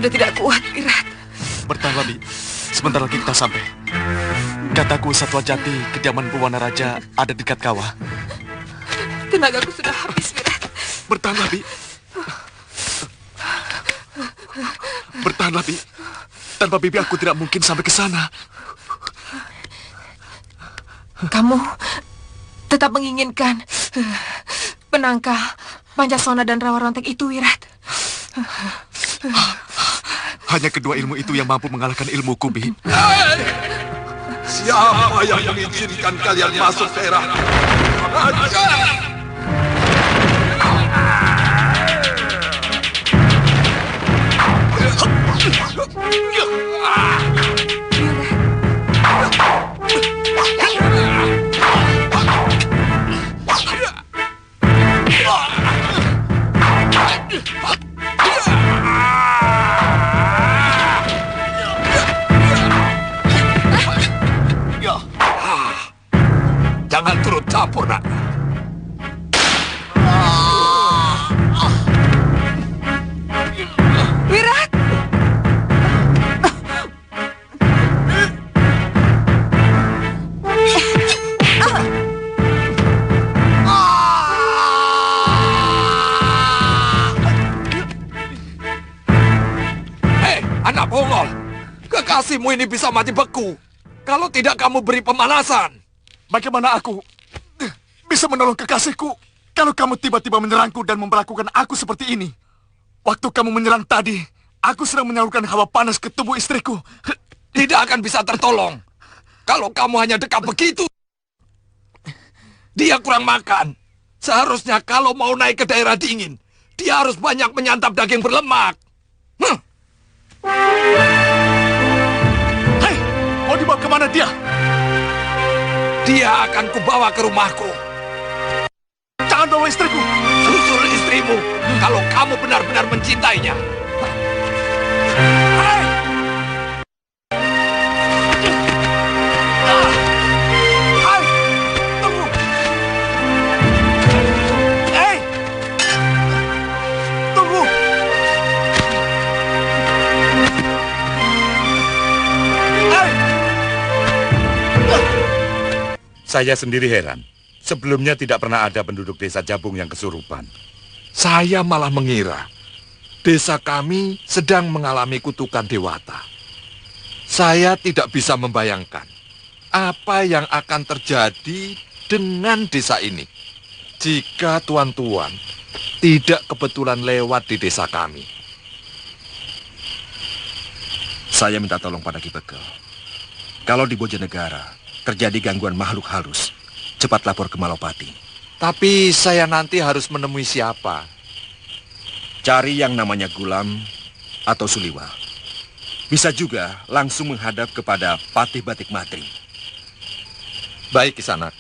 Sudah tidak kuat, Wirat. Bertahanlah, Bi. Sebentar lagi kita sampai. Kataku Satwa Jati, kediaman Buwana Raja ada di dekat kawah. Tenagaku sudah habis, Wirat. Bertahanlah, Bi. Bertahanlah, Bi. Tanpa Bibi aku tidak mungkin sampai ke sana. Kamu tetap menginginkan penangkal Pancasona dan Rawa Rontek itu, Wirat. Hanya kedua ilmu itu yang mampu mengalahkan ilmuku, Bi. Siapa yang mengizinkan kalian masuk daerah Raja? Jangan turut campur, nak. Wirat! Hei, anak bongol. Kekasihmu ini bisa mati beku kalau tidak kamu beri pemanasan. Bagaimana aku bisa menolong kekasihku kalau kamu tiba-tiba menyerangku dan memperlakukan aku seperti ini? Waktu kamu menyerang tadi, aku sedang menyalurkan hawa panas ke tubuh istriku. Tidak akan bisa tertolong kalau kamu hanya dekat begitu. Dia kurang makan. Seharusnya kalau mau naik ke daerah dingin, dia harus banyak menyantap daging berlemak. Hei, mau dibawa kemana dia? Dia akan kubawa ke rumahku. Jangan bawa istriku. Susul istrimu kalau kamu benar-benar mencintainya. Hai! Hai! Tunggu! Hei! Tunggu! Hei! Saya sendiri heran. Sebelumnya tidak pernah ada penduduk desa Jabung yang kesurupan. Saya malah mengira desa kami sedang mengalami kutukan dewata. Saya tidak bisa membayangkan apa yang akan terjadi dengan desa ini jika tuan-tuan tidak kebetulan lewat di desa kami. Saya minta tolong pada Ki Bekel. Kalau di Bojonegara terjadi gangguan makhluk halus, cepat lapor ke Malopati. Tapi saya nanti harus menemui siapa? Cari yang namanya Gulam atau Suliwa. Bisa juga langsung menghadap kepada Patih Batik Matring. Baik, Kisanak.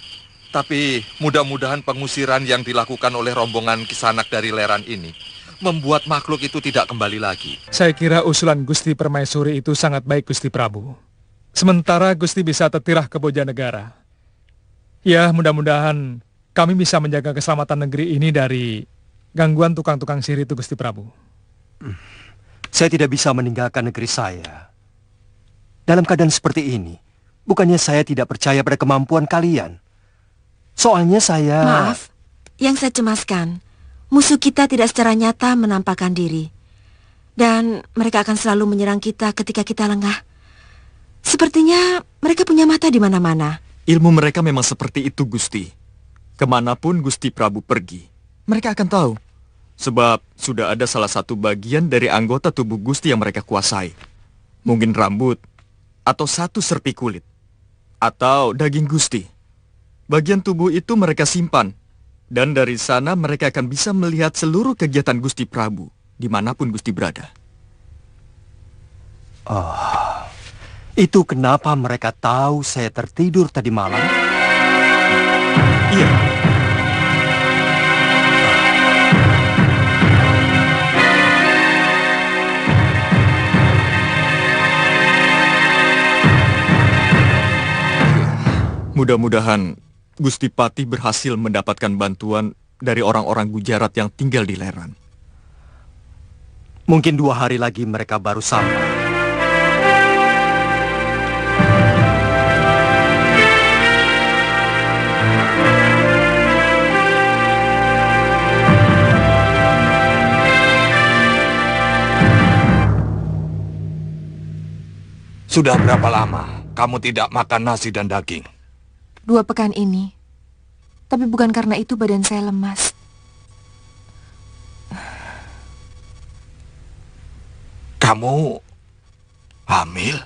Tapi mudah-mudahan pengusiran yang dilakukan oleh rombongan Kisanak dari Leran ini membuat makhluk itu tidak kembali lagi. Saya kira usulan Gusti Permaisuri itu sangat baik, Gusti Prabu. Sementara Gusti bisa tertirah ke Bojanegara. Ya, mudah-mudahan kami bisa menjaga keselamatan negeri ini dari gangguan tukang-tukang sihir itu, Gusti Prabu. Saya tidak bisa meninggalkan negeri saya. Dalam keadaan seperti ini, bukannya saya tidak percaya pada kemampuan kalian. Soalnya saya... Maaf, yang saya cemaskan, musuh kita tidak secara nyata menampakkan diri. Dan mereka akan selalu menyerang kita ketika kita lengah. Sepertinya mereka punya mata di mana-mana. Ilmu mereka memang seperti itu, Gusti. Kemanapun Gusti Prabu pergi, mereka akan tahu. Sebab sudah ada salah satu bagian dari anggota tubuh Gusti yang mereka kuasai. Mungkin rambut, atau satu serpi kulit, atau daging Gusti. Bagian tubuh itu mereka simpan. Dan dari sana mereka akan bisa melihat seluruh kegiatan Gusti Prabu, dimanapun Gusti berada. Oh, itu kenapa mereka tahu saya tertidur tadi malam? Iya. Mudah-mudahan Gusti Patih berhasil mendapatkan bantuan dari orang-orang Gujarat yang tinggal di Leran. Mungkin 2 hari lagi mereka baru sampai. Sudah berapa lama kamu tidak makan nasi dan daging? 2 pekan ini. Tapi bukan karena itu badan saya lemas. Kamu hamil?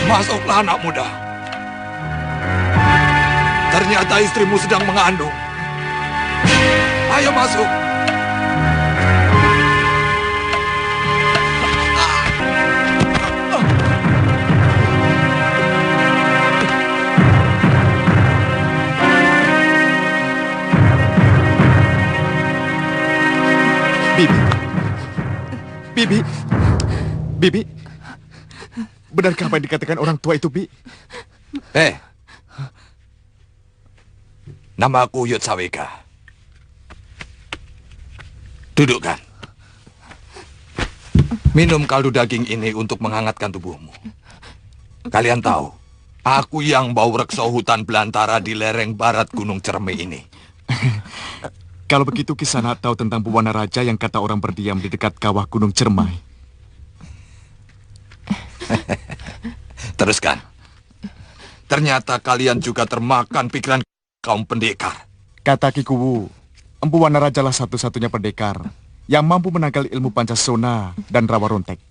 Masuklah anak muda. Ternyata istrimu sedang mengandung. Ayo masuk. Bibi. Bibi. Bibi. Benarkah apa yang dikatakan orang tua itu, Bi? Namaku Yud Sawika. Dudukkan. Minum kaldu daging ini untuk menghangatkan tubuhmu. Kalian tahu, aku yang bau rekso hutan belantara di lereng barat Gunung Cermai ini. Kalau begitu Kisana tahu tentang Buwana Raja yang kata orang berdiam di dekat kawah Gunung Cermai. Teruskan. Ternyata kalian juga termakan pikiran kaum pendekar. Kata Kikuwu, Empu Wana Raja lah satu-satunya pendekar yang mampu menangkal ilmu Pancasona dan Rawa Rontek.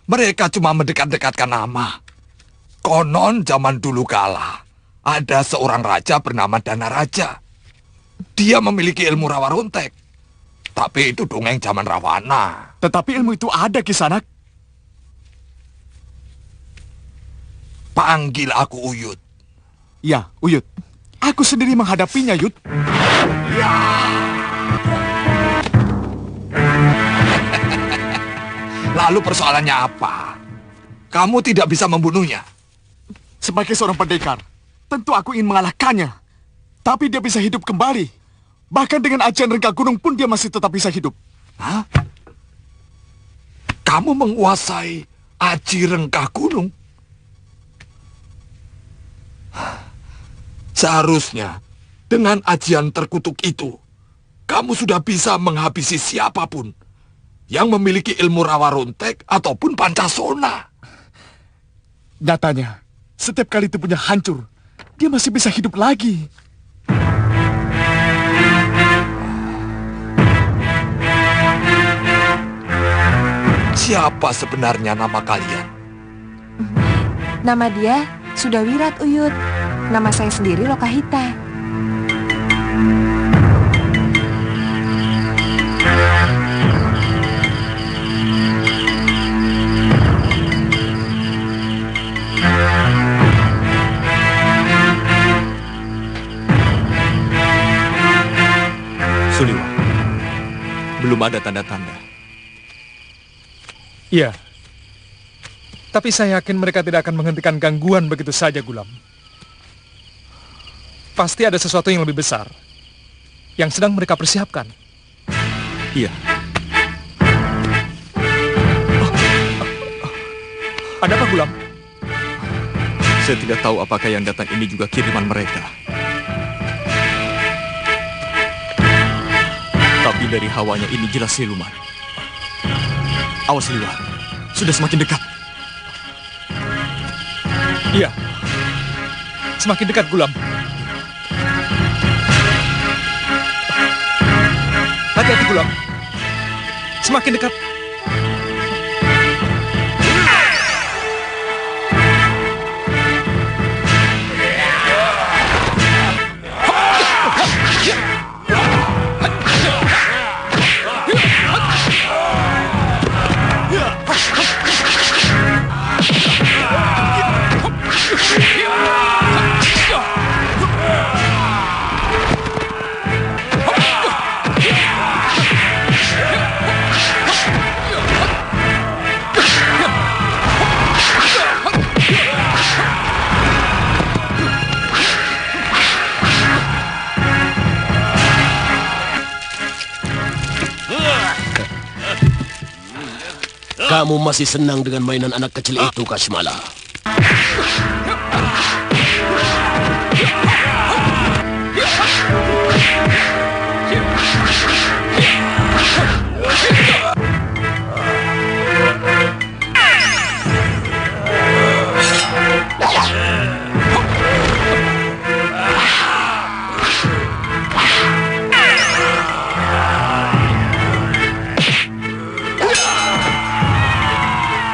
Mereka cuma mendekat-dekatkan nama. Konon zaman dulu kala, ada seorang raja bernama Dana Raja. Dia memiliki ilmu Rawa Rontek. Tapi itu dongeng zaman Rawana. Tetapi ilmu itu ada, Kisanak. Panggil aku Uyut. Ya, Uyut. Aku sendiri menghadapinya, Yud. Ya. Lalu persoalannya apa? Kamu tidak bisa membunuhnya. Sebagai seorang pendekar, tentu aku ingin mengalahkannya. Tapi dia bisa hidup kembali. Bahkan dengan ajian Rengga Gunung pun dia masih tetap bisa hidup. Hah? Kamu menguasai Aji Rengkah Gunung? Seharusnya, dengan ajian terkutuk itu, kamu sudah bisa menghabisi siapapun yang memiliki ilmu Rawa Rontek ataupun Pancasona. Nyatanya, setiap kali tubuhnya hancur, dia masih bisa hidup lagi. Siapa sebenarnya nama kalian? Nama dia Sudawirat, Uyut. Nama saya sendiri Lokahita. Suliwa, belum ada tanda-tanda. Iya. Tapi saya yakin mereka tidak akan menghentikan gangguan begitu saja, Gulam. Pasti ada sesuatu yang lebih besar yang sedang mereka persiapkan. Iya. Ada apa, Gulam? Saya tidak tahu apakah yang datang ini juga kiriman mereka. Tapi dari hawanya ini jelas siluman. Awas, Liwa. Sudah semakin dekat. Iya. Semakin dekat, Gulam. Hati-hati, Gulam. Semakin dekat. Kamu masih senang dengan mainan anak kecil itu, Kashmala?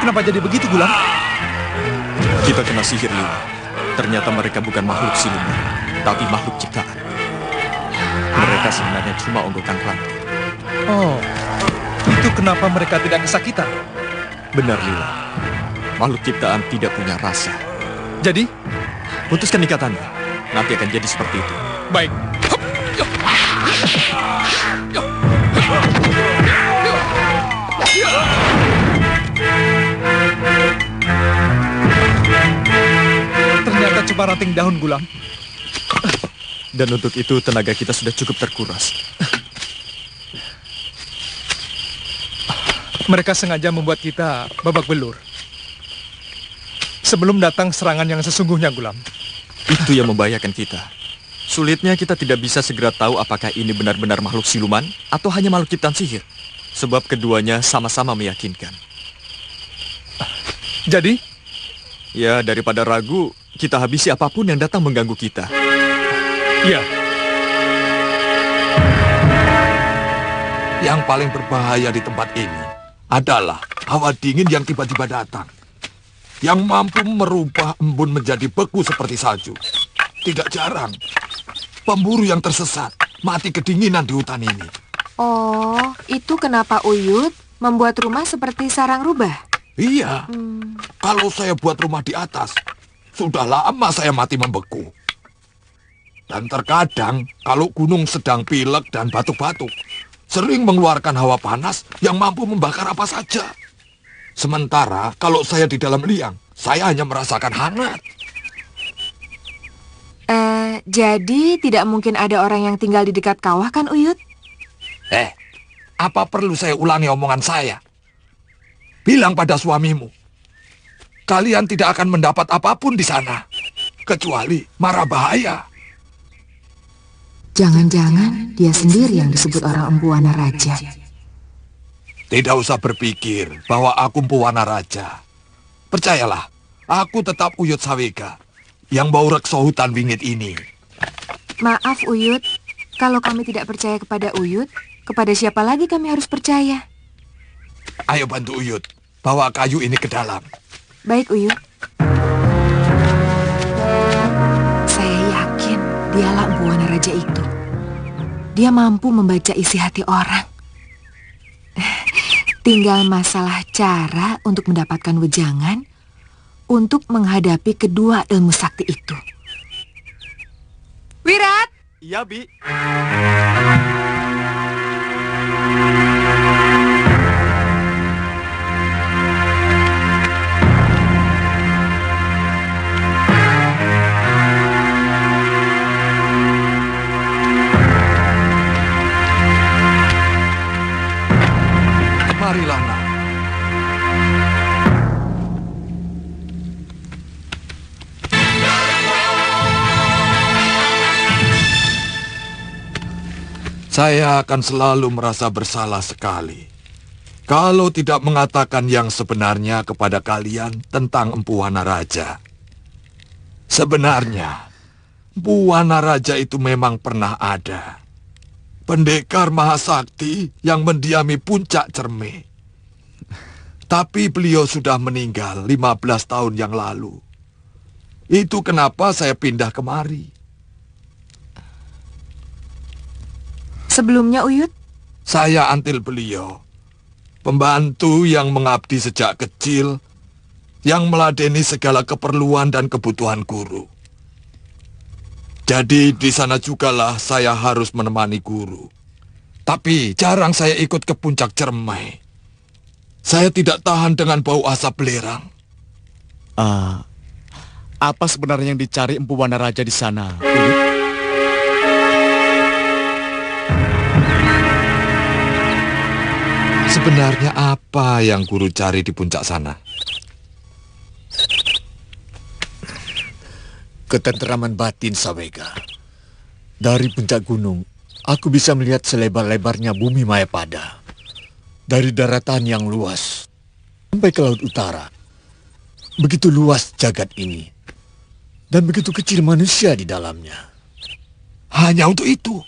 Kenapa jadi begitu, Gulam? Kita kena sihir, Liwa. Ternyata mereka bukan makhluk siluman, tapi makhluk ciptaan. Mereka sebenarnya cuma onggokan rantai. Oh, itu kenapa mereka tidak kesakitan? Benar, Liwa. Makhluk ciptaan tidak punya rasa. Jadi, putuskan ikatannya. Nanti akan jadi seperti itu. baik. Ternyata cuma ranting daun, Gulam. Dan untuk itu tenaga kita sudah cukup terkuras. Mereka sengaja membuat kita babak belur. Sebelum datang serangan yang sesungguhnya, Gulam. Itu yang membahayakan kita. Sulitnya kita tidak bisa segera tahu apakah ini benar-benar makhluk siluman atau hanya makhluk ciptaan sihir. Sebab keduanya sama-sama meyakinkan. Jadi? Ya, daripada ragu, kita habisi apapun yang datang mengganggu kita. Iya. Yang paling berbahaya di tempat ini adalah hawa dingin yang tiba-tiba datang. Yang mampu merubah embun menjadi beku seperti salju. Tidak jarang, pemburu yang tersesat mati kedinginan di hutan ini. Oh, itu kenapa Uyut membuat rumah seperti sarang rubah? Iya, kalau saya buat rumah di atas, sudah lama saya mati membeku. Dan terkadang, kalau gunung sedang pilek dan batuk-batuk, sering mengeluarkan hawa panas yang mampu membakar apa saja. Sementara, kalau saya di dalam liang, saya hanya merasakan hangat. Jadi tidak mungkin ada orang yang tinggal di dekat kawah kan, Uyut? Apa perlu saya ulangi omongan saya? Bilang pada suamimu, kalian tidak akan mendapat apapun di sana, kecuali mara bahaya. Jangan-jangan dia sendiri yang disebut orang Empu Wana Raja. Tidak usah berpikir bahwa aku Empu Wana Raja. Percayalah, Aku tetap Uyut Sawega, yang bau rekso hutan wingit ini. Maaf, Uyut. Kalau kami tidak percaya kepada Uyut, kepada siapa lagi kami harus percaya? Ayo bantu Uyut, bawa kayu ini ke dalam. Baik, Uyut. Saya yakin dialah Empu Wanaraja itu. Dia mampu membaca isi hati orang. Tinggal masalah cara untuk mendapatkan wejangan untuk menghadapi kedua ilmu sakti itu. Wirat! Iya, Bi. Marilah, nak. Saya akan selalu merasa bersalah sekali kalau tidak mengatakan yang sebenarnya kepada kalian tentang Empu Wanaraja. Sebenarnya, Empu Wanaraja itu memang pernah ada. Pendekar Mahasakti yang mendiami puncak Cerme. Tapi beliau sudah meninggal 15 tahun yang lalu. Itu kenapa saya pindah kemari. Sebelumnya, Uyut? Saya antil beliau. Pembantu yang mengabdi sejak kecil, yang meladeni segala keperluan dan kebutuhan guru. Jadi di sana jugalah saya harus menemani guru. Tapi jarang saya ikut ke puncak Cermai. Saya tidak tahan dengan bau asap belerang. Apa sebenarnya yang dicari Empu Wanaraja di sana, Uyut? Sebenarnya apa yang guru cari di puncak sana? Ketenteraman batin, Sawega. Dari puncak gunung, aku bisa melihat selebar-lebarnya bumi Mayapada. Dari daratan yang luas sampai ke laut utara. Begitu luas jagat ini. Dan begitu kecil manusia di dalamnya. Hanya untuk itu?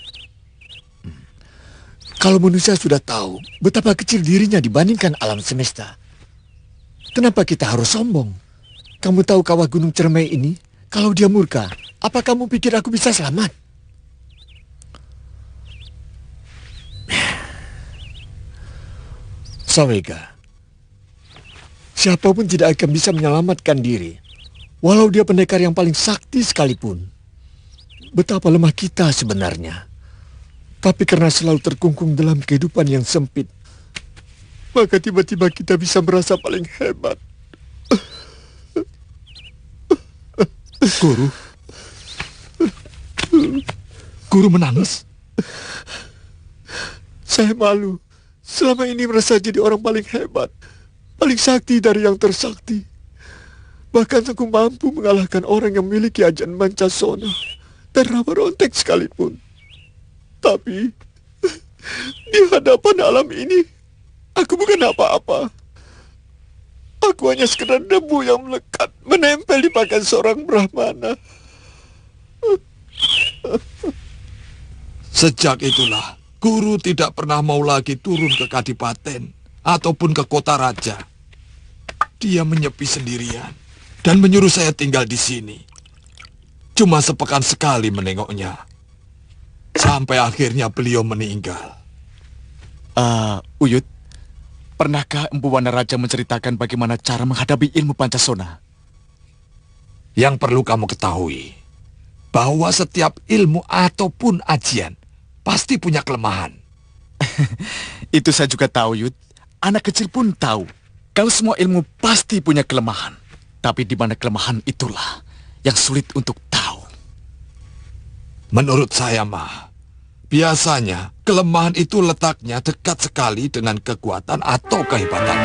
Kalau manusia sudah tahu betapa kecil dirinya dibandingkan alam semesta, kenapa kita harus sombong? Kamu tahu kawah gunung Cermai ini? Kalau dia murka, apa kamu pikir aku bisa selamat? Sawega, siapapun tidak akan bisa menyelamatkan diri, walau dia pendekar yang paling sakti sekalipun. Betapa lemah kita sebenarnya. Tapi karena selalu terkungkung dalam kehidupan yang sempit, maka tiba-tiba kita bisa merasa paling hebat. Guru? Guru menangis? Saya malu. Selama ini merasa jadi orang paling hebat, paling sakti dari yang tersakti. Bahkan aku mampu mengalahkan orang yang memiliki ajian Mancasona dan Rawa Rontek sekalipun. Tapi, di hadapan alam ini, aku bukan apa-apa. Aku hanya sekedar debu yang melekat, menempel di pakaian seorang Brahmana. Sejak itulah, guru tidak pernah mau lagi turun ke Kadipaten ataupun ke kota raja. Dia menyepi sendirian dan menyuruh saya tinggal di sini. Cuma sepekan sekali menengoknya. Sampai akhirnya beliau meninggal. Uyut, pernahkah Empu Wanaraja menceritakan bagaimana cara menghadapi ilmu Pancasona? Yang perlu kamu ketahui, bahwa setiap ilmu ataupun ajian pasti punya kelemahan. Itu saya juga tahu, Yud. Anak kecil pun tahu. Kalau semua ilmu pasti punya kelemahan. Tapi di mana kelemahan itulah yang sulit untuk tahu. Menurut saya, mah, biasanya kelemahan itu letaknya dekat sekali dengan kekuatan atau kehebatan.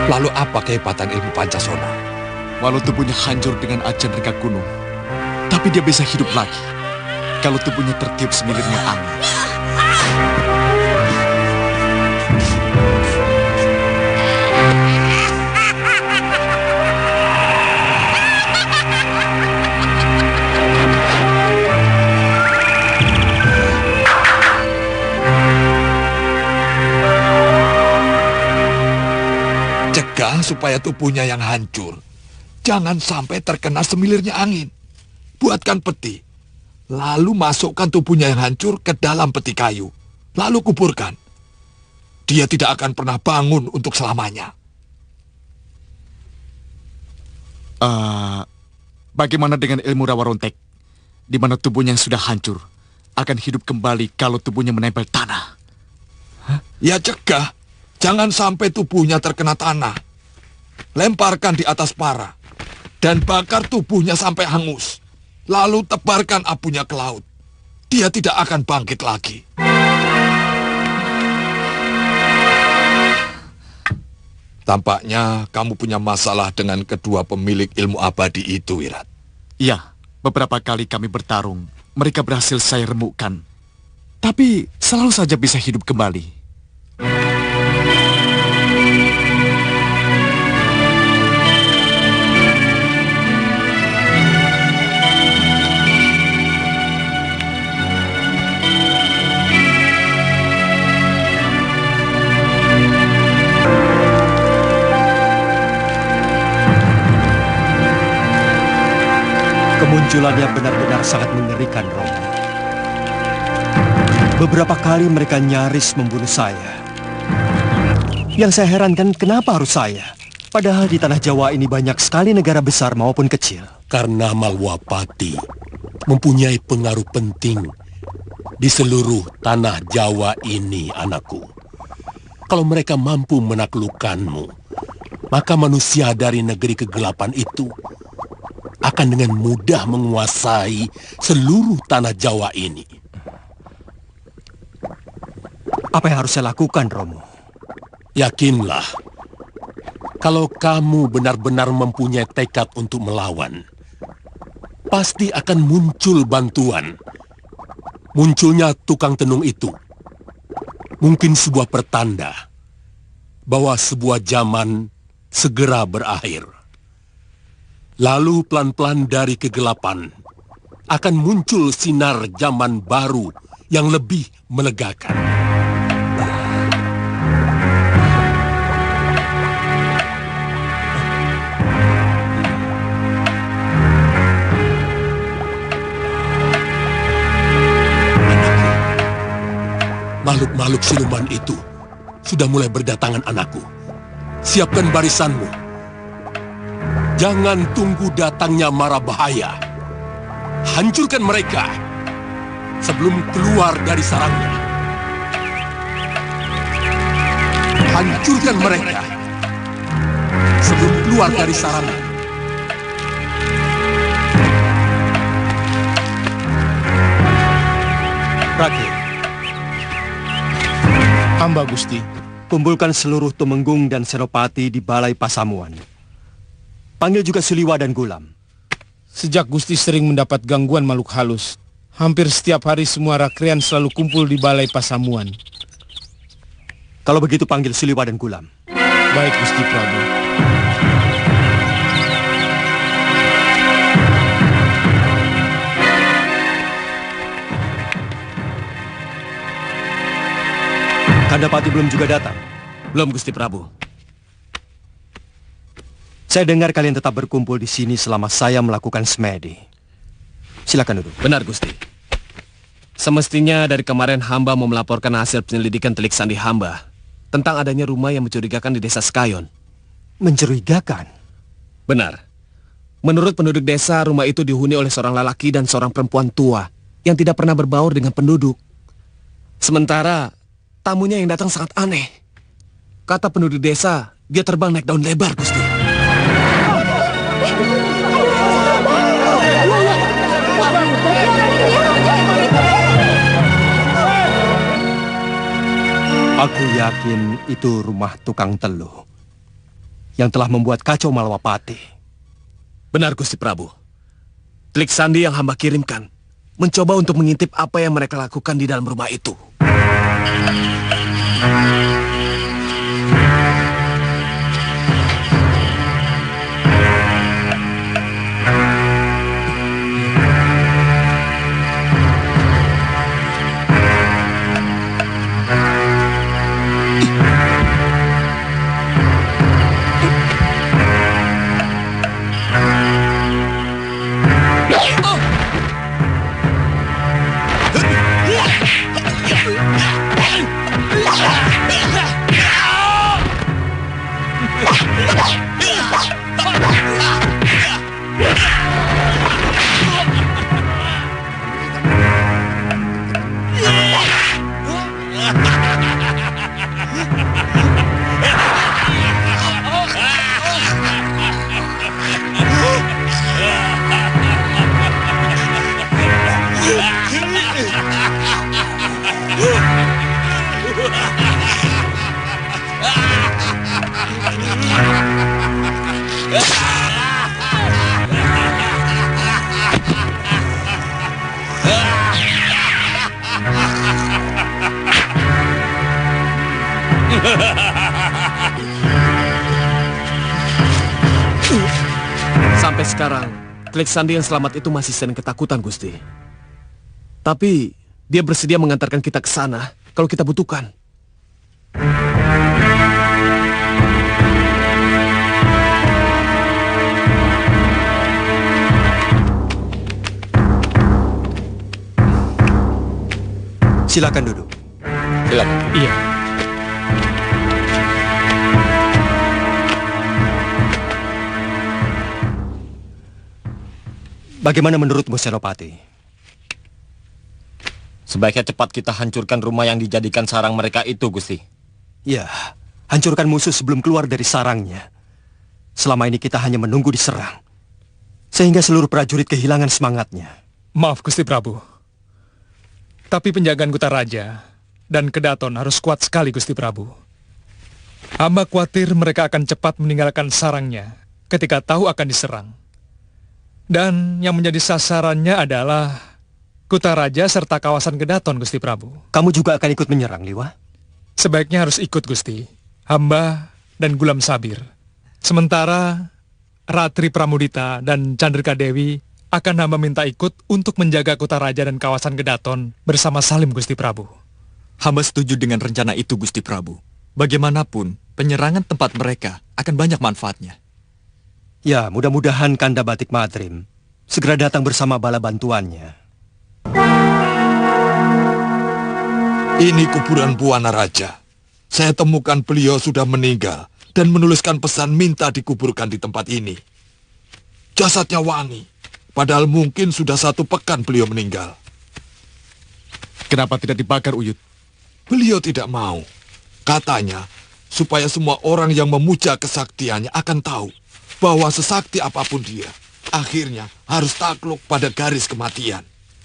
Lalu apa kehebatan ilmu Pancasona? Walau tubuhnya hancur dengan ajian reka gunung, tapi dia bisa hidup lagi kalau tubuhnya tertiup semilirnya angin. Cegah supaya tubuhnya yang hancur. Jangan sampai terkena semilirnya angin. Buatkan peti. Lalu masukkan tubuhnya yang hancur ke dalam peti kayu. Lalu kuburkan. Dia tidak akan pernah bangun untuk selamanya. Bagaimana dengan ilmu rawa rontek? Di mana tubuhnya yang sudah hancur akan hidup kembali kalau tubuhnya menempel tanah. Ya cegah. Jangan sampai tubuhnya terkena tanah. Lemparkan di atas para. Dan bakar tubuhnya sampai hangus. Lalu tebarkan abunya ke laut. Dia tidak akan bangkit lagi. Tampaknya kamu punya masalah dengan kedua pemilik ilmu abadi itu, Wirat. Iya, beberapa kali kami bertarung. Mereka berhasil saya remukkan. Tapi selalu saja bisa hidup kembali. Kemunculannya benar-benar sangat mengerikan, Romo. Beberapa kali mereka nyaris membunuh saya. Yang saya herankan, kenapa harus saya? Padahal di tanah Jawa ini banyak sekali negara besar maupun kecil. Karena Malwapati mempunyai pengaruh penting di seluruh tanah Jawa ini, anakku. Kalau mereka mampu menaklukkanmu, maka manusia dari negeri kegelapan itu akan dengan mudah menguasai seluruh tanah Jawa ini. Apa yang harus saya lakukan, Romo? Yakinlah, kalau kamu benar-benar mempunyai tekad untuk melawan, pasti akan muncul bantuan. Munculnya tukang tenung itu mungkin sebuah pertanda bahwa sebuah zaman segera berakhir. Lalu pelan-pelan dari kegelapan akan muncul sinar zaman baru yang lebih melegakan. Makhluk-makhluk siluman itu sudah mulai berdatangan, anakku. Siapkan barisanmu. Jangan tunggu datangnya mara bahaya. Hancurkan mereka sebelum keluar dari sarangnya. Hancurkan mereka sebelum keluar dari sarangnya. Raki, hamba Gusti. Kumpulkan seluruh Tumenggung dan Senopati di Balai Pasamuan. Panggil juga Suliwa dan Gulam. Sejak Gusti sering mendapat gangguan makhluk halus, hampir setiap hari semua rakrian selalu kumpul di Balai Pasamuan. Kalau begitu panggil Suliwa dan Gulam. Baik, Gusti Prabu. Kandapati belum juga datang? Belum, Gusti Prabu. Saya dengar kalian tetap berkumpul di sini selama saya melakukan semedi. Silakan duduk. Benar, Gusti. Semestinya dari kemarin hamba mau melaporkan hasil penyelidikan telik sandi hamba tentang adanya rumah yang mencurigakan di desa Sekayon. Mencurigakan? Benar. Menurut penduduk desa, rumah itu dihuni oleh seorang lelaki dan seorang perempuan tua yang tidak pernah berbaur dengan penduduk. Sementara tamunya yang datang sangat aneh. Kata penduduk desa, dia terbang naik daun lebar, Gusti. Aku yakin itu rumah tukang teluh yang telah membuat kacau Malwapati. Benar, Gusti Prabu. Telik sandi yang hamba kirimkan mencoba untuk mengintip apa yang mereka lakukan di dalam rumah itu. Sampai sekarang, Telik Sandi yang selamat itu masih sering ketakutan, Gusti. Tapi dia bersedia mengantarkan kita ke sana kalau kita butuhkan. Silakan duduk. Silakan. Iya. Bagaimana menurutmu, Senopati? Sebaiknya cepat kita hancurkan rumah yang dijadikan sarang mereka itu, Gusti. Ya, hancurkan musuh sebelum keluar dari sarangnya. Selama ini kita hanya menunggu diserang, sehingga seluruh prajurit kehilangan semangatnya. Maaf, Gusti Prabu. Tapi penjagaan Kutaraja dan Kedaton harus kuat sekali, Gusti Prabu. Hamba khawatir mereka akan cepat meninggalkan sarangnya ketika tahu akan diserang. Dan yang menjadi sasarannya adalah Kutaraja serta kawasan Kedaton, Gusti Prabu. Kamu juga akan ikut menyerang, Liwa? Sebaiknya harus ikut, Gusti. Hamba dan Gulam Sabir. Sementara Ratri Pramudita dan Candrika Dewi akan hamba minta ikut untuk menjaga Kutaraja dan kawasan Kedaton bersama Salim, Gusti Prabu. Hamba setuju dengan rencana itu, Gusti Prabu. Bagaimanapun, penyerangan tempat mereka akan banyak manfaatnya. Ya, mudah-mudahan Kanda Batik Madrim segera datang bersama bala bantuannya. Ini kuburan Buana Raja. Saya temukan beliau sudah meninggal dan menuliskan pesan minta dikuburkan di tempat ini. Jasadnya wangi, padahal mungkin sudah 1 pekan beliau meninggal. Kenapa tidak dibakar, Uyut? Beliau tidak mau. Katanya, supaya semua orang yang memuja kesaktiannya akan tahu bahwa sesakti apapun dia, akhirnya harus takluk pada garis kematian.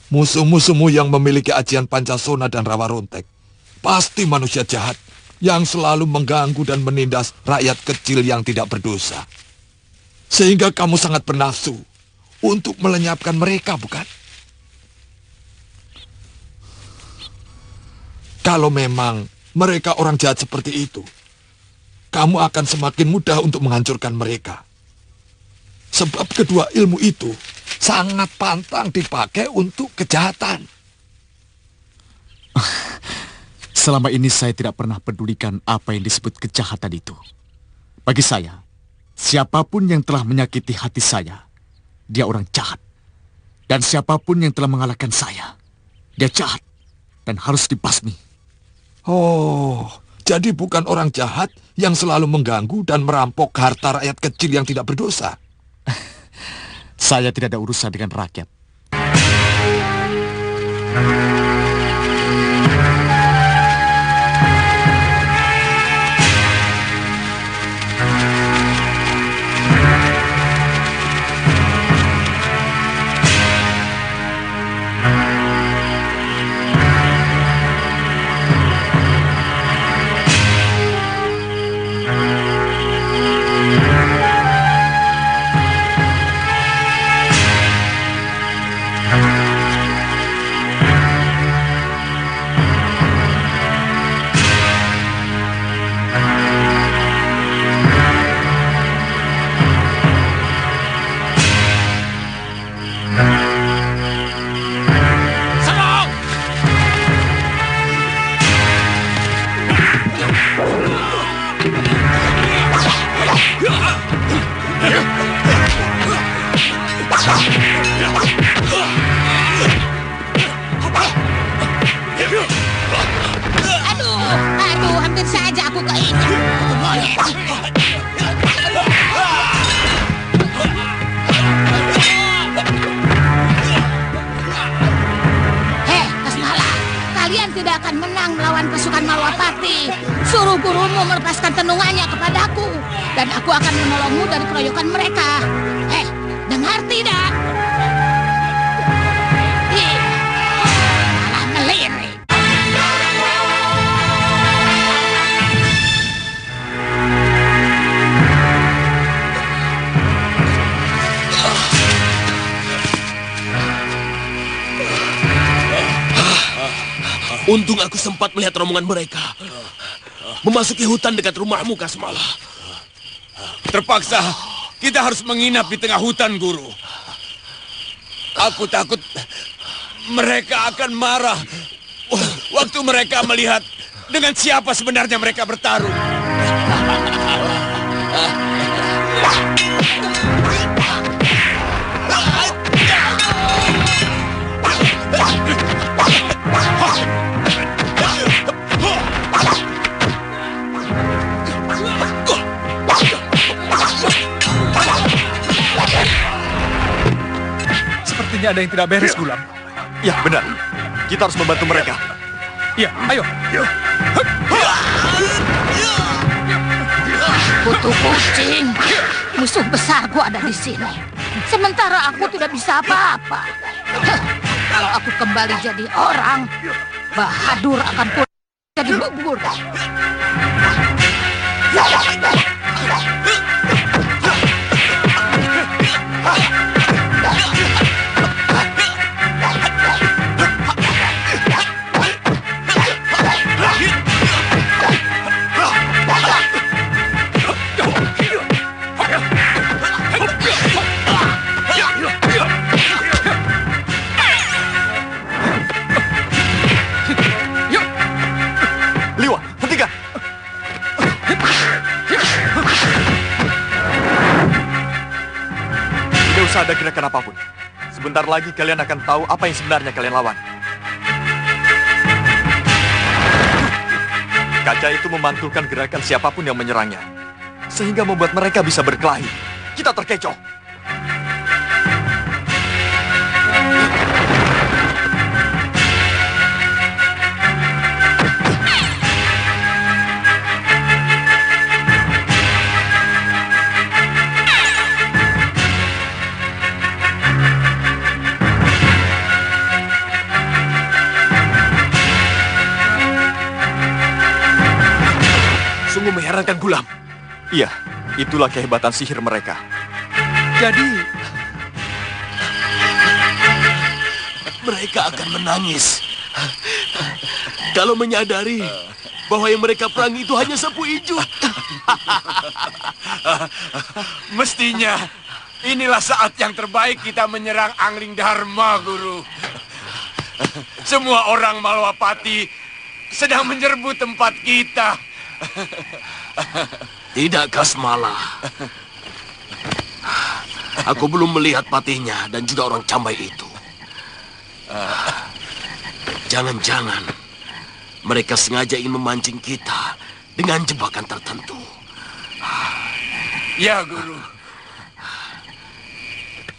Musuh-musuhmu yang memiliki ajian Pancasona dan Rawa Rontek pasti manusia jahat yang selalu mengganggu dan menindas rakyat kecil yang tidak berdosa. Sehingga kamu sangat bernafsu untuk melenyapkan mereka, bukan? Kalau memang mereka orang jahat seperti itu, kamu akan semakin mudah untuk menghancurkan mereka. Sebab kedua ilmu itu sangat pantang dipakai untuk kejahatan. Selama ini saya tidak pernah pedulikan apa yang disebut kejahatan itu. Bagi saya, siapapun yang telah menyakiti hati saya, dia orang jahat. Dan siapapun yang telah mengalahkan saya, dia jahat dan harus dibasmi. Oh, jadi bukan orang jahat yang selalu mengganggu dan merampok harta rakyat kecil yang tidak berdosa. Saya tidak ada urusan dengan rakyat. Aduh, hampir saja aku keinjak. Hei, Kasmala, kalian tidak akan menang melawan pasukan Malwapati. Suruh gurumu melepaskan tenungannya kepadaku, dan aku akan menolongmu dari keroyokan mereka. Hei, dengar tidak? Malah melirik. Untung aku sempat melihat rombongan mereka memasuki hutan dekat rumahmu, Kasmala. Terpaksa kita harus menginap di tengah hutan, Guru. Aku takut mereka akan marah waktu mereka melihat dengan siapa sebenarnya mereka bertarung. Sepertinya ada yang tidak beres, Gulam. Ya, benar. Kita harus membantu mereka. Iya, ayo. Kutu kucing, musuh besarku ada di sini. Sementara aku tidak bisa apa-apa. Kalau aku kembali jadi orang, Bahadur akan jadi bubur. usah ada gerakan apapun. Sebentar lagi kalian akan tahu apa yang sebenarnya kalian lawan. Kaca itu memantulkan gerakan siapapun yang menyerangnya, sehingga membuat mereka bisa berkelahi. Kita terkecoh. Sungguh mengherankan, Gulam. Iya, itulah kehebatan sihir mereka. Jadi, mereka akan menangis kalau menyadari bahwa yang mereka perangi itu hanya sapu ijuk. Mestinya inilah saat yang terbaik kita menyerang Angling Dharma, Guru. Semua orang Malwapati sedang menyerbu tempat kita. Tidak, Kasmala. Aku belum melihat patihnya dan juga orang Cambai itu. Jangan-jangan mereka sengaja ingin memancing kita dengan jebakan tertentu. Ya, Guru.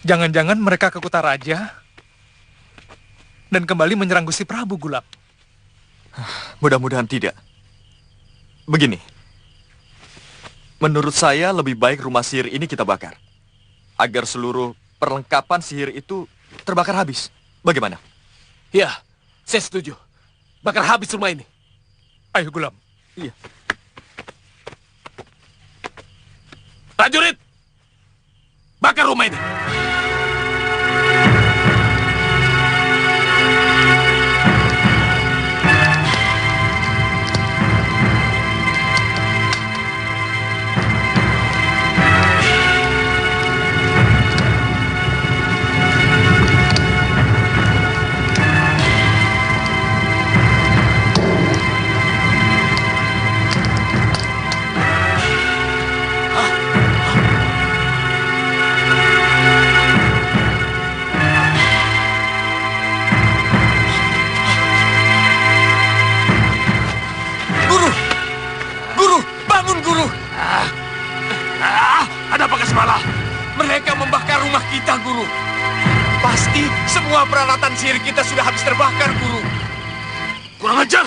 Jangan-jangan mereka ke Kutaraja dan kembali menyerang Gusti Prabu, Gulam. Mudah-mudahan tidak. Begini, menurut saya lebih baik rumah sihir ini kita bakar, agar seluruh perlengkapan sihir itu terbakar habis. Bagaimana? Ya, saya setuju. Bakar habis rumah ini. Ayo, Gulam. Iya. Prajurit, bakar rumah ini. Guru. Pasti semua peralatan sihir kita sudah habis terbakar, Guru. Kurang ajar!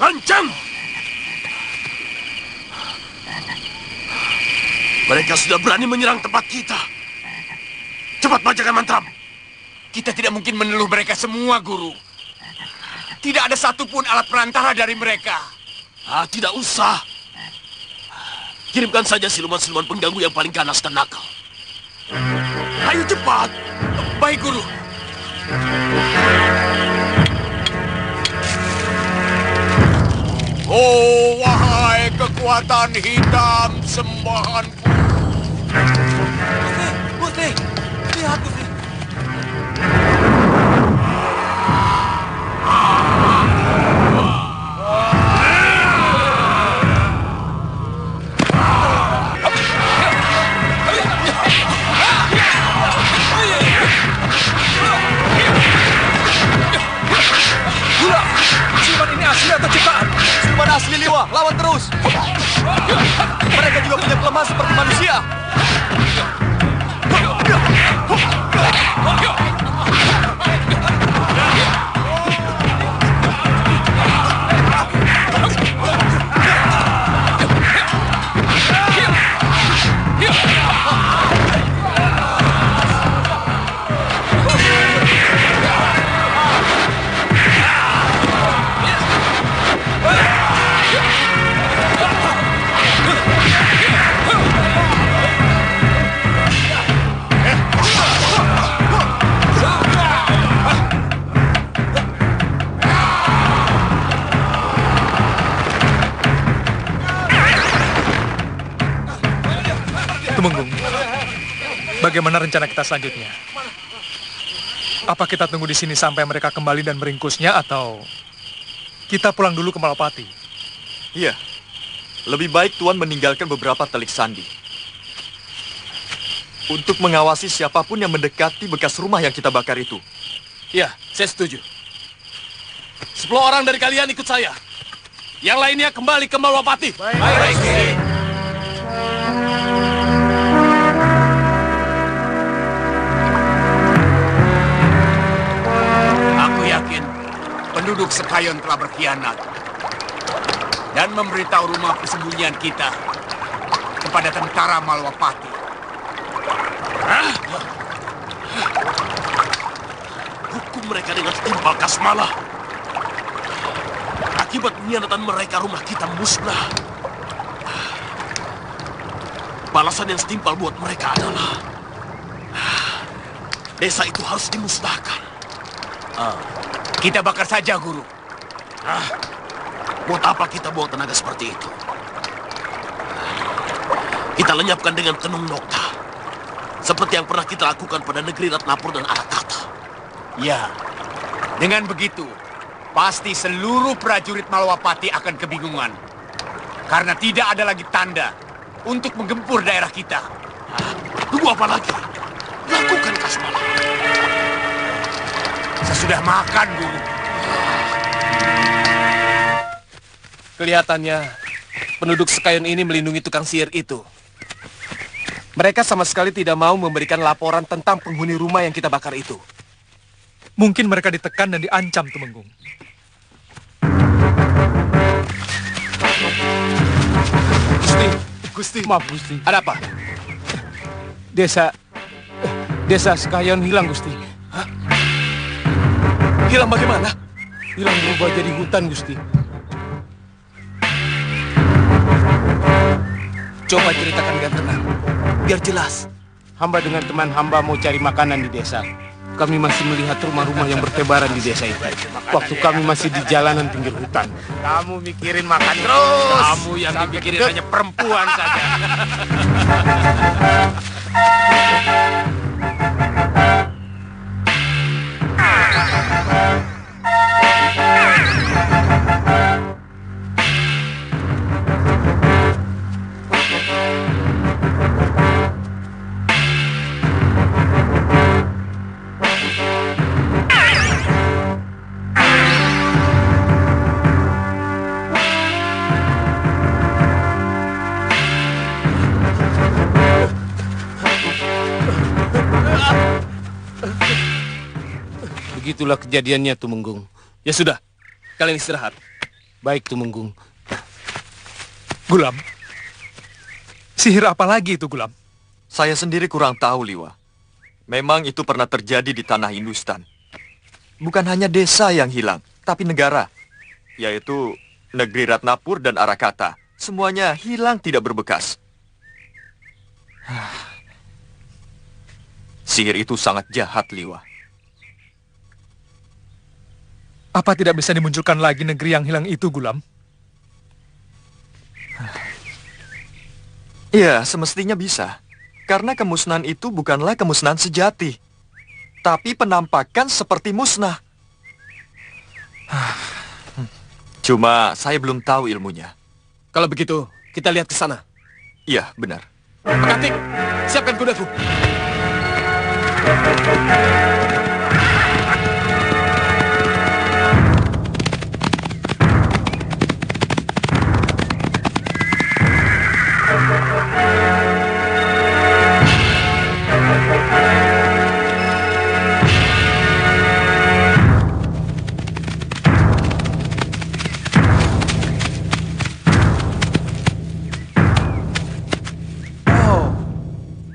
Lancang! Mereka sudah berani menyerang tempat kita. Cepat bacakan mantra. Kita tidak mungkin meneluh mereka semua, Guru. Tidak ada satupun alat perantara dari mereka. Tidak usah. Kirimkan saja siluman-siluman pengganggu yang paling ganas dan nakal. Ayo cepat. Baik, Guru. Oh, wahai kekuatan hitam sembahanku. Gusti, lihat Gusti. Siluman ini asli atau ciptaan? Siluman asli, Liwa. Lawan terus. Mereka juga punya kelemahan seperti manusia. Tumenggung, bagaimana rencana kita selanjutnya? Apa kita tunggu di sini sampai mereka kembali dan meringkusnya, atau kita pulang dulu ke Malapati? Iya, lebih baik Tuan meninggalkan beberapa telik sandi untuk mengawasi siapapun yang mendekati bekas rumah yang kita bakar itu. Iya, saya setuju. 10 orang dari kalian ikut saya. Yang lainnya kembali ke Malwapati. Baik. Aku yakin penduduk Sekayon telah berkhianat dan memberitahu rumah persembunyian kita kepada tentara Malwapati. Hukum mereka dengan setimpal kasmalah. Akibat pengkhianatan mereka, rumah kita musnah. Balasan yang setimpal buat mereka adalah desa itu harus dimusnahkan. Kita bakar saja, Guru. Buat apa kita buang tenaga seperti itu? Kita lenyapkan dengan tenung nokta. Seperti yang pernah kita lakukan pada negeri Ratnapur dan Arakata. Ya, dengan begitu, pasti seluruh prajurit Malwapati akan kebingungan. Karena tidak ada lagi tanda untuk menggempur daerah kita. Tunggu apa lagi? Lakukan kasmalah. Sesudah makan, Guru. Kelihatannya penduduk Sekayon ini melindungi tukang sihir itu. Mereka sama sekali tidak mau memberikan laporan tentang penghuni rumah yang kita bakar itu. Mungkin mereka ditekan dan diancam, Tumenggung. Gusti, maaf Gusti. Ada apa? Desa Sekayon hilang, Gusti. Hah? Hilang bagaimana? Hilang berubah jadi hutan, Gusti. Coba ceritakan dengan tenang, biar jelas. Hamba dengan teman hamba mau cari makanan di desa. Kami masih melihat rumah-rumah yang bertebaran di desa itu. Waktu kami masih di jalanan pinggir hutan. Kamu mikirin makan terus. Kamu yang dipikirin hanya perempuan saja. Begitulah kejadiannya, Tumenggung. Ya sudah, kalian istirahat. Baik, Tumenggung. Gulam, sihir apa lagi itu, Gulam? Saya sendiri kurang tahu, Liwa. Memang itu pernah terjadi di tanah Hindustan. Bukan hanya desa yang hilang, tapi negara. Yaitu negeri Ratnapur dan Arakata. Semuanya hilang tidak berbekas. Sihir itu sangat jahat, Liwa. Apa tidak bisa dimunculkan lagi negeri yang hilang itu, Gulam? Ya, semestinya bisa. Karena kemusnahan itu bukanlah kemusnahan sejati, tapi penampakan seperti musnah. Cuma saya belum tahu ilmunya. Kalau begitu, kita lihat ke sana. Iya, benar. Pekatik, siapkan kudaku.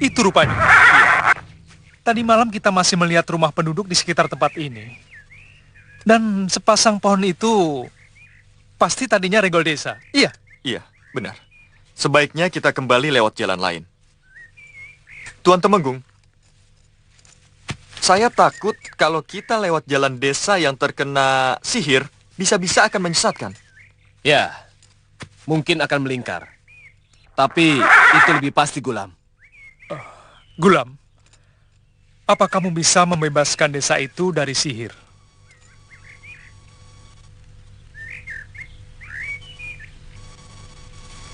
Itu rupanya. Tadi malam kita masih melihat rumah penduduk di sekitar tempat ini. Dan sepasang pohon itu pasti tadinya regol desa. Iya. Iya, benar. Sebaiknya kita kembali lewat jalan lain. Tuan Temenggung, saya takut kalau kita lewat jalan desa yang terkena sihir, bisa-bisa akan menyesatkan. Ya, mungkin akan melingkar. Tapi itu lebih pasti, Gulam. Gulam, apa kamu bisa membebaskan desa itu dari sihir?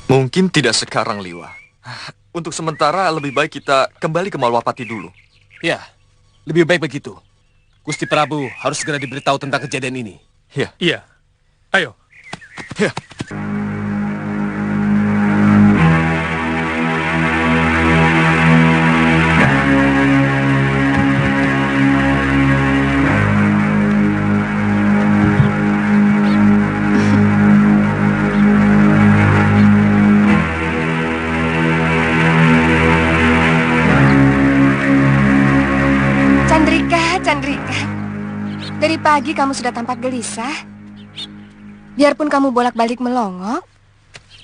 Mungkin tidak sekarang, Liwa. Untuk sementara lebih baik kita kembali ke Malwapati dulu. Ya, lebih baik begitu. Gusti Prabu harus segera diberitahu tentang kejadian ini. Ya. Iya. Ayo. Ya. Dari pagi kamu sudah tampak gelisah. Biarpun kamu bolak-balik melongok,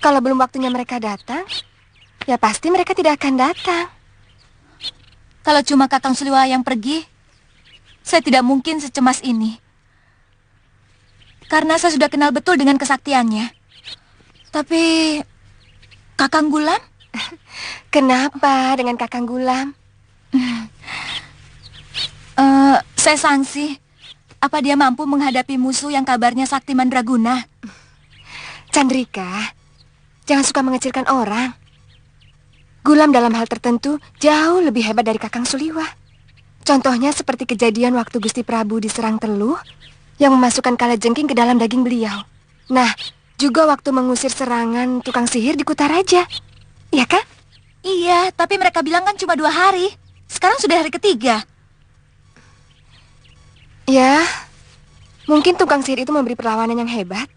kalau belum waktunya mereka datang, ya pasti mereka tidak akan datang. Kalau cuma Kakang Suliwa yang pergi, saya tidak mungkin secemas ini. Karena saya sudah kenal betul dengan kesaktiannya. Tapi Kakang Gulam? Kenapa dengan Kakang Gulam? Saya sangsi. Apa dia mampu menghadapi musuh yang kabarnya sakti mandraguna? Chandrika, jangan suka mengecilkan orang. Gulam dalam hal tertentu jauh lebih hebat dari Kakang Suliwa. Contohnya seperti kejadian waktu Gusti Prabu diserang teluh yang memasukkan kalajengking ke dalam daging beliau. Nah, juga waktu mengusir serangan tukang sihir di Kutaraja. Iya kan? Iya, tapi mereka bilang kan cuma 2 hari. Sekarang sudah hari ketiga. Ya, mungkin tukang sihir itu memberi perlawanan yang hebat.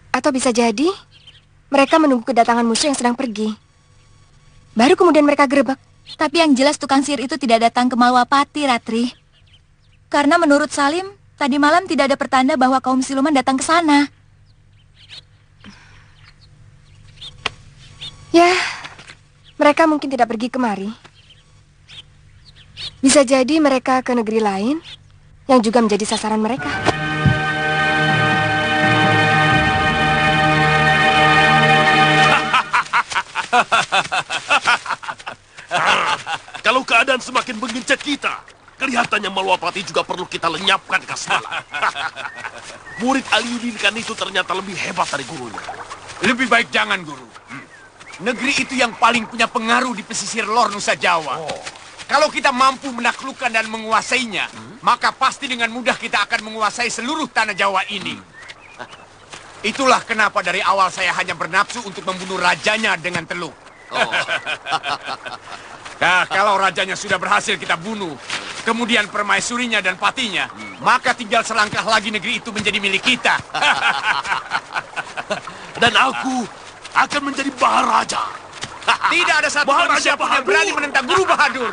Atau bisa jadi mereka menunggu kedatangan musuh yang sedang pergi. Baru kemudian mereka gerebek. Tapi yang jelas tukang sihir itu tidak datang ke Malwapati, Ratri. Karena menurut Salim, tadi malam tidak ada pertanda bahwa kaum siluman datang ke sana. Ya, mereka mungkin tidak pergi kemari. Bisa jadi mereka ke negeri lain yang juga menjadi sasaran mereka. Kalau keadaan semakin mengencet kita, kelihatannya Malwapati juga perlu kita lenyapkan, Kasmala. Murid Aliudinkan itu ternyata lebih hebat dari gurunya. Lebih baik jangan, Guru. Negeri itu yang paling punya pengaruh di pesisir lor Nusa Jawa. Kalau kita mampu menaklukkan dan menguasainya, maka pasti dengan mudah kita akan menguasai seluruh tanah Jawa ini. Itulah kenapa dari awal saya hanya bernafsu untuk membunuh rajanya dengan teluk. Nah, kalau rajanya sudah berhasil kita bunuh, kemudian permaisurinya dan patinya, maka tinggal selangkah lagi negeri itu menjadi milik kita. Dan aku akan menjadi Maharaja. Tidak ada satu manusia pun yang berani menentang Guru Bahadur.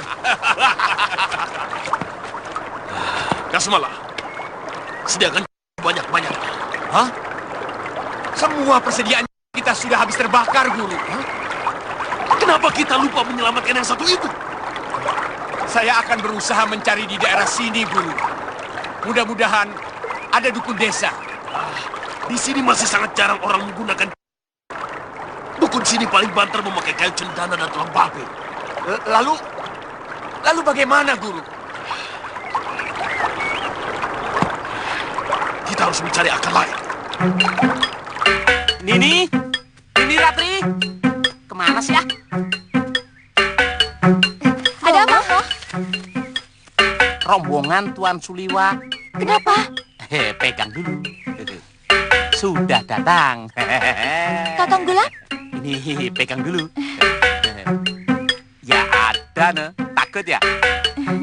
Kasmala, sediakan banyak-banyak. Hah? Semua persediaan kita sudah habis terbakar, Guru. Kenapa kita lupa menyelamatkan yang satu itu? Saya akan berusaha mencari di daerah sini, Guru. Mudah-mudahan ada dukun desa. Di sini masih sangat jarang orang menggunakan. Dukun sini paling banter memakai kayu cendana dan tulang babi. Lalu bagaimana, Guru? Kita harus mencari akal lain. Nini Ratri, kemana sih ya? Ada apa? Rombongan Tuan Suliwa. Kenapa? Pegang dulu. Sudah datang. Kakang Gulam? Ini pegang dulu. Ya ada ne, takut ya?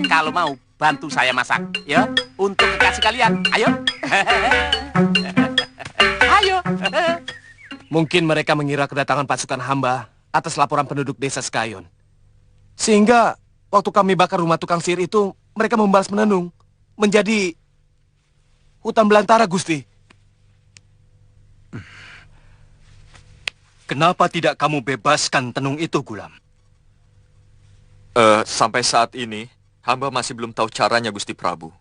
Kalau mau bantu saya masak, ya, untuk kekasih kalian. Ayo. Ayo. Mungkin mereka mengira kedatangan pasukan hamba atas laporan penduduk desa Sekayon. Sehingga waktu kami bakar rumah tukang sihir itu, mereka membalas menenung menjadi hutan belantara, Gusti. Kenapa tidak kamu bebaskan tenung itu, Gulam? Sampai saat ini, hamba masih belum tahu caranya, Gusti Prabu.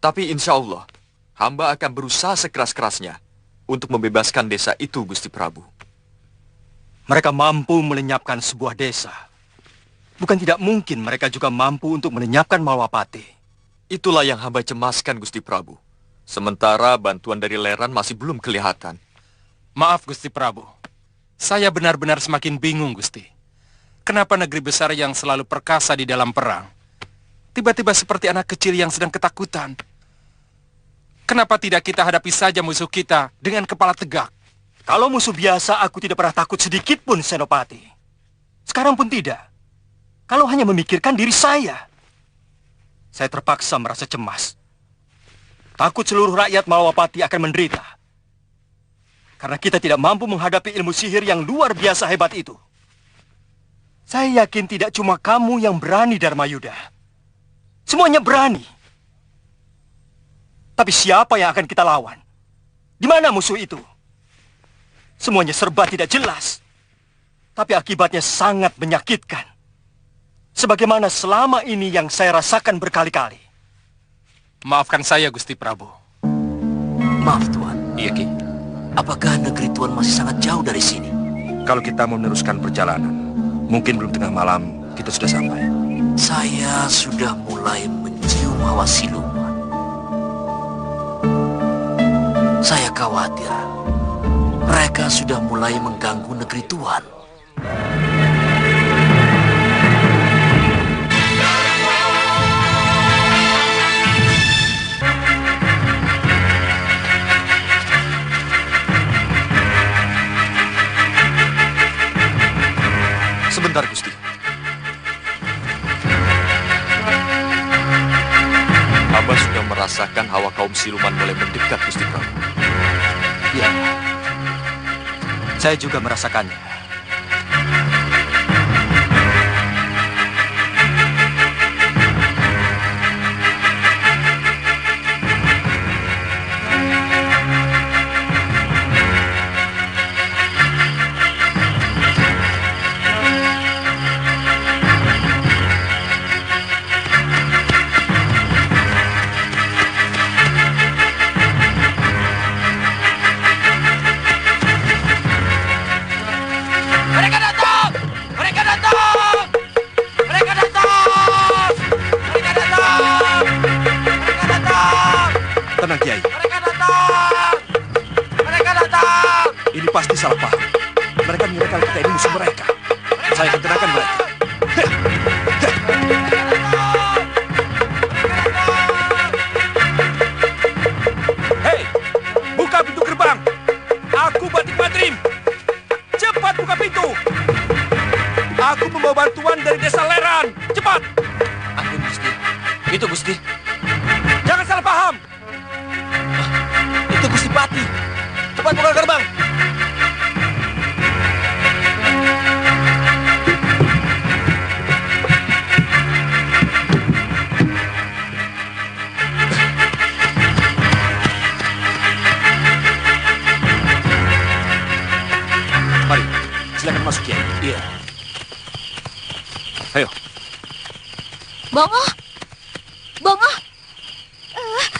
Tapi insya Allah, hamba akan berusaha sekeras-kerasnya untuk membebaskan desa itu, Gusti Prabu. Mereka mampu melenyapkan sebuah desa. Bukan tidak mungkin mereka juga mampu untuk melenyapkan Malwapati. Itulah yang hamba cemaskan, Gusti Prabu. Sementara bantuan dari Leran masih belum kelihatan. Maaf, Gusti Prabu. Saya benar-benar semakin bingung, Gusti. Kenapa negeri besar yang selalu perkasa di dalam perang, tiba-tiba seperti anak kecil yang sedang ketakutan? Kenapa tidak kita hadapi saja musuh kita dengan kepala tegak? Kalau musuh biasa, aku tidak pernah takut sedikit pun, Senopati. Sekarang pun tidak. Kalau hanya memikirkan diri saya terpaksa merasa cemas. Takut seluruh rakyat Malwapati akan menderita. Karena kita tidak mampu menghadapi ilmu sihir yang luar biasa hebat itu. Saya yakin tidak cuma kamu yang berani, Dharmayuda. Semuanya berani. Tapi siapa yang akan kita lawan? Di mana musuh itu? Semuanya serba tidak jelas. Tapi akibatnya sangat menyakitkan. Sebagaimana selama ini yang saya rasakan berkali-kali. Maafkan saya, Gusti Prabu. Maaf, Tuan. Iya, Ki. Apakah negeri Tuan masih sangat jauh dari sini? Kalau kita mau meneruskan perjalanan, mungkin belum tengah malam kita sudah sampai. Saya sudah mulai mencium hawa siluman. Saya khawatir mereka sudah mulai mengganggu negeri Tuan. Sebentar, Gusti. Hamba sudah merasakan hawa kaum siluman mulai mendekat, Gusti Prabu. Ya, saya juga merasakannya. Tenang, Kiai. Mereka datang! Mereka datang! Ini pasti salah paham. Mereka mengira kalau kita ini musuh mereka. Saya akan tenangkan mereka. Hei, buka pintu gerbang. Aku Batik Badrim. Cepat buka pintu. Aku membawa bantuan dari desa Leran. Cepat. Ampun, Gusti. begitu, Gusti. Jangan salah paham. Itu Gusti Pati. Cepat buka gerbang. Mari, silakan masuk ya. Iya. Ayo. Bongo! Bongo!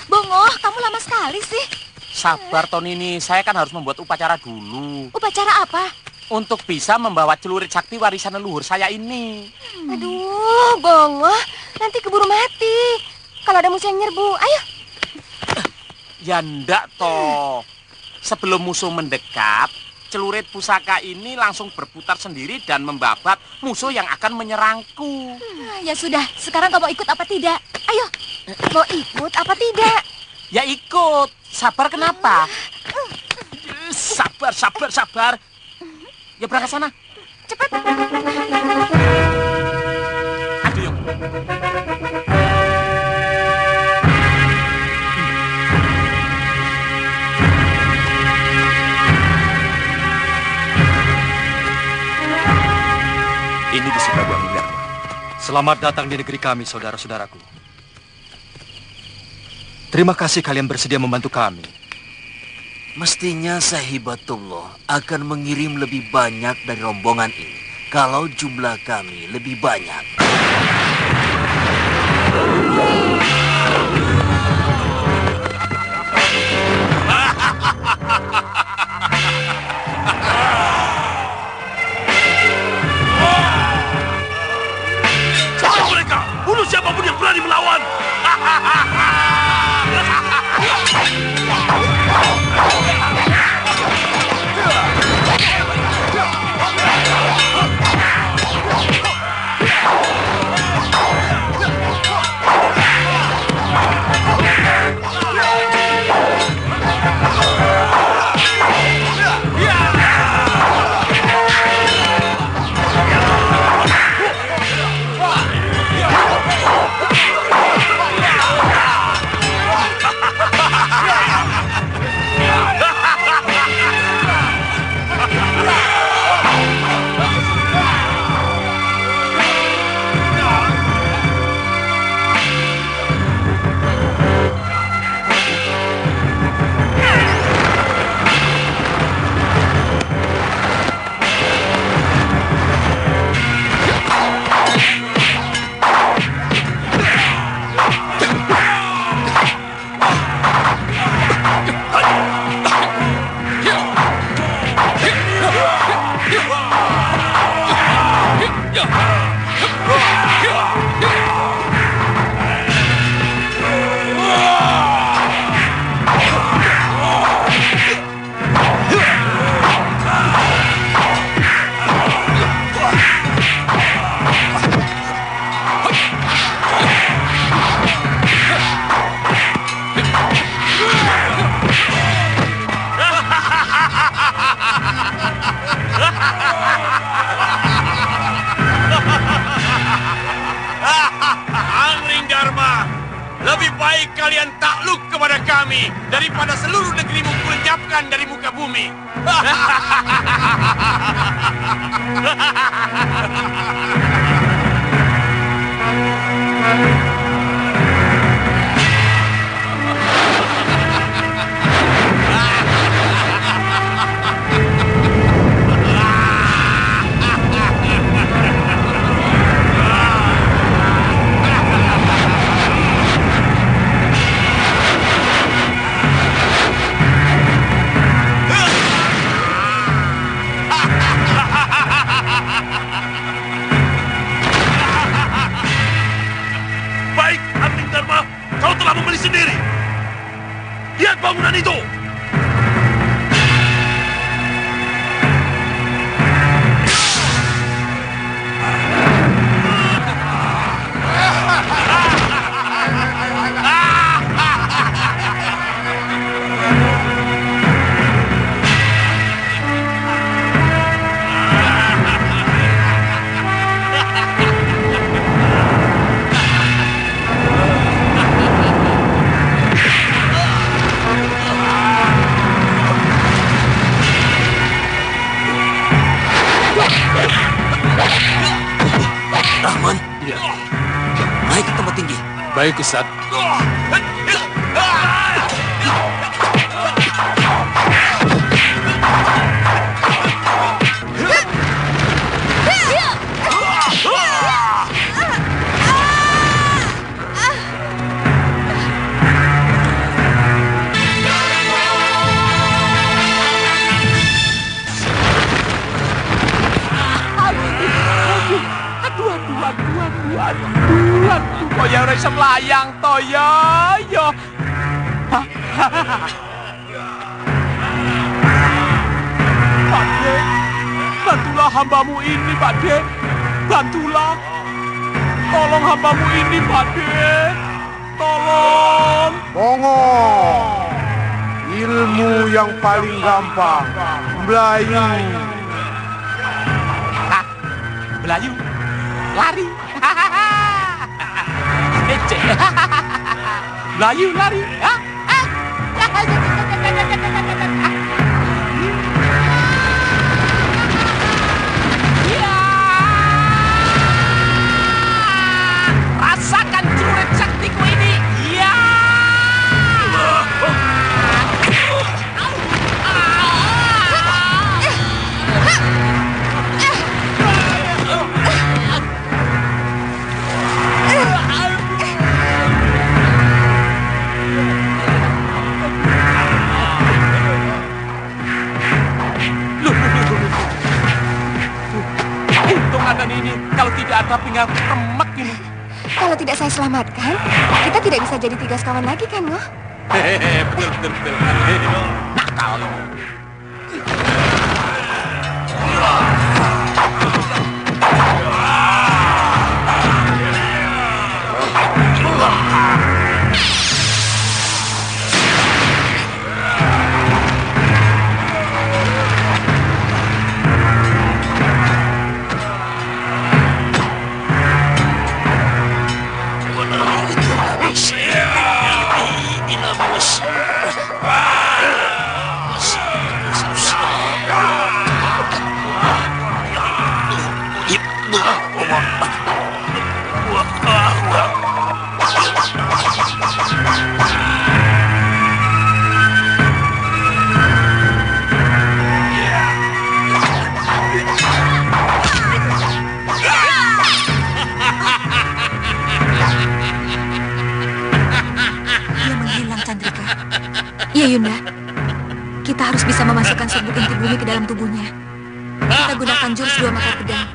Bongo, kamu lama sekali sih. Sabar, Tonini. Saya kan harus membuat upacara dulu. Upacara apa? Untuk bisa membawa celurit sakti warisan leluhur saya ini. Aduh, Bongo, nanti keburu mati. Kalau ada musuh yang nyerbu, ayo. Ya ndak, toh. Sebelum musuh mendekat, celurit pusaka ini langsung berputar sendiri dan membabat musuh yang akan menyerangku. Ya sudah, sekarang kamu ikut apa tidak? Ayo. Mau ikut apa tidak? Ya ikut. Sabar kenapa? Sabar. Ya berangkat sana. Cepat. Aduh, yuk. Ini Gusti Prabu Anggara. Selamat datang di negeri kami, saudara-saudaraku. Terima kasih kalian bersedia membantu kami. Mestinya Sahibatullah akan mengirim lebih banyak dari rombongan ini kalau jumlah kami lebih banyak. Tolong mereka! Bunuh siapapun yang berani melawan! Lebih baik kalian takluk kepada kami daripada seluruh negerimu kulenyapkan dari muka bumi. Baik, Angling Dharma, kau telah membeli sendiri. Lihat bangunan itu. Rahman, Ya, naik ke tempat tinggi. baik Ustaz. Toya ora iso mlayang Toya, yo. Pakde, bantulah hambamu ini, Pakde. Bantulah. Tolong hambamu ini, Pakde. Tolong. Bongo. Ilmu yang paling gampang. Melayu. Melayu. Lari. Ece. Melayu lari. Rasakan celurit saktiku ini. Ya. Untung ada ini. Kalau tidak ada pinggang remek ini. Kalau tidak saya selamatkan, kita tidak bisa jadi 3 sekawan lagi kan, Ngoh? Hehehe, betul. Nakal. Iya, Yunda. Kita harus bisa memasukkan serbuk inti bumi ke dalam tubuhnya. Kita gunakan jurus 2 mata pedang.